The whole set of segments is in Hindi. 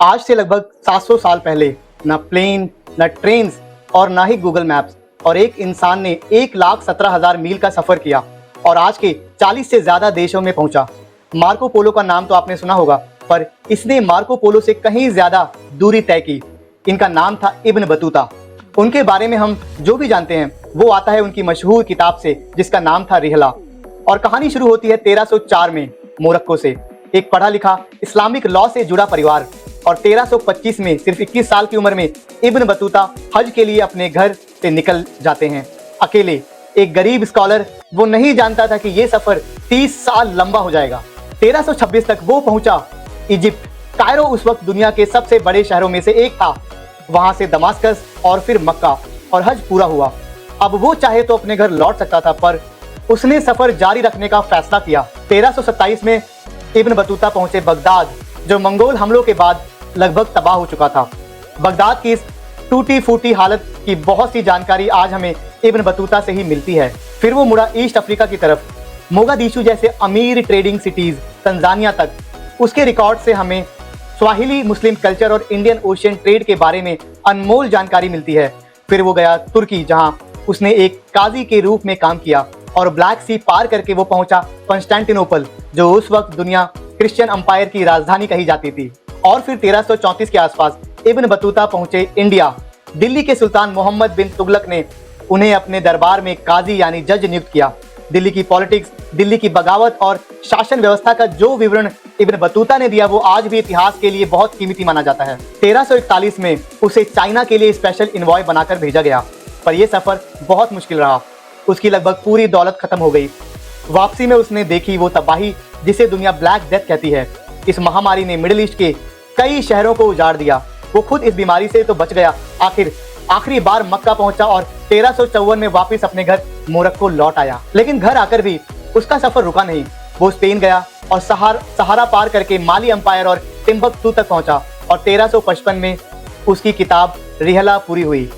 आज से लगभग 700 साल पहले न प्लेन, न ट्रेन और ना ही गूगल मैप्स और एक इंसान ने 1,17,000 मील का सफर किया और आज के 40 से ज्यादा देशों में पहुंचा। मार्को पोलो का नाम तो आपने सुना होगा, पर इसने मार्को पोलो से कहीं ज्यादा दूरी तय की। इनका नाम था इब्न बतूता। उनके बारे में हम जो भी जानते हैं वो आता है उनकी मशहूर किताब से, जिसका नाम था रिहला। और कहानी शुरू होती है 1304 में मोरक्को से। एक पढ़ा लिखा इस्लामिक लॉ से जुड़ा परिवार, और 1325 में सिर्फ 21 साल की उम्र में इब्न बतूता हज के लिए अपने घर से निकल जाते हैं अकेले। एक गरीब स्कॉलर, वो नहीं जानता था कि ये सफर 30 साल लंबा हो जाएगा। 1326 तक वो पहुंचा इजिप्ट। कायरो उस वक्त दुनिया के सबसे बड़े शहरों में से एक था। वहां से दमास्कस और फिर मक्का, और हज पूरा हुआ। अब वो चाहे तो अपने घर लौट सकता था, पर उसने सफर जारी रखने का फैसला किया। 1327 में इब्न बतूता पहुंचे बगदाद, जो मंगोल हमलों के बाद लगभग तबाह हो चुका था। बगदाद की इस टूटी फूटी हालत की बहुत सी जानकारी आज हमें इब्न बतूता से ही मिलती है। फिर वो मुड़ा ईस्ट अफ्रीका की तरफ, मोगादिशु जैसे अमीर ट्रेडिंग सिटीज, तंजानिया तक। उसके रिकॉर्ड से हमें स्वाहिली मुस्लिम कल्चर और इंडियन ओशियन ट्रेड के बारे में अनमोल जानकारी मिलती है। फिर वो गया तुर्की, जहां उसने एक काजी के रूप में काम किया, और ब्लैक सी पार करके वो पहुंचा कंस्टेंटिनोपल, जो उस वक्त दुनिया क्रिश्चियन अंपायर की राजधानी कही जाती थी। और फिर 1334 के आसपास इब्न बतूता पहुंचे इंडिया। दिल्ली के सुल्तान मोहम्मद बिन तुगलक ने उन्हें अपने दरबार में काजी यानी जज नियुक्त किया। दिल्ली की पॉलिटिक्स, दिल्ली की बगावत और शासन व्यवस्था का जो विवरण इब्न बतूता ने दिया, वो आज भी इतिहास के लिए बहुत कीमती माना जाता है। 1341 में उसे चाइना के लिए स्पेशल इनवॉय बनाकर भेजा गया, पर यह सफर बहुत मुश्किल रहा। उसकी लगभग पूरी दौलत खत्म हो गई। वापसी में उसने देखी वो तबाही जिसे दुनिया ब्लैक डेथ कहती है। इस महामारी ने मिडिल ईस्ट के कई शहरों को उजाड़ दिया। वो खुद इस बीमारी से तो बच गया, आखिरी बार मक्का पहुंचा और 1354 में वापस अपने घर मोरक्को लौट आया। लेकिन घर आकर भी उसका सफर रुका नहीं। वो स्पेन गया और सहारा पार करके माली अंपायर और टिम्बकटू तक पहुंचा, और 1355 में उसकी किताब रिहला पूरी हुई।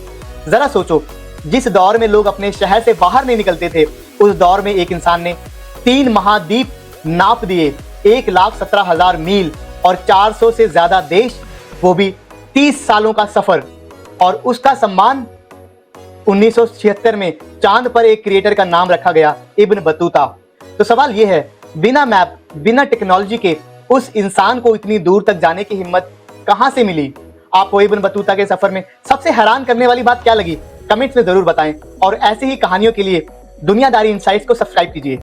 जरा सोचो, जिस दौर में लोग अपने शहर से बाहर नहीं निकलते थे, उस दौर में एक इंसान ने 3 महाद्वीप नाप दिए, 1,17,000 मील और 400 से ज्यादा देश, वो भी 30 सालों का सफर। और उसका सम्मान 1976 में चांद पर एक क्रिएटर का नाम रखा गया, इब्न बतूता। तो सवाल यह है, बिना मैप, बिना टेक्नोलॉजी के उस इंसान को इतनी दूर तक जाने की हिम्मत कहां से मिली? आपको इब्न बतूता के सफर में सबसे हैरान करने वाली बात क्या लगी? कमेंट्स में जरूर बताएं, और ऐसी ही कहानियों के लिए दुनियादारी इनसाइट्स को सब्सक्राइब कीजिए।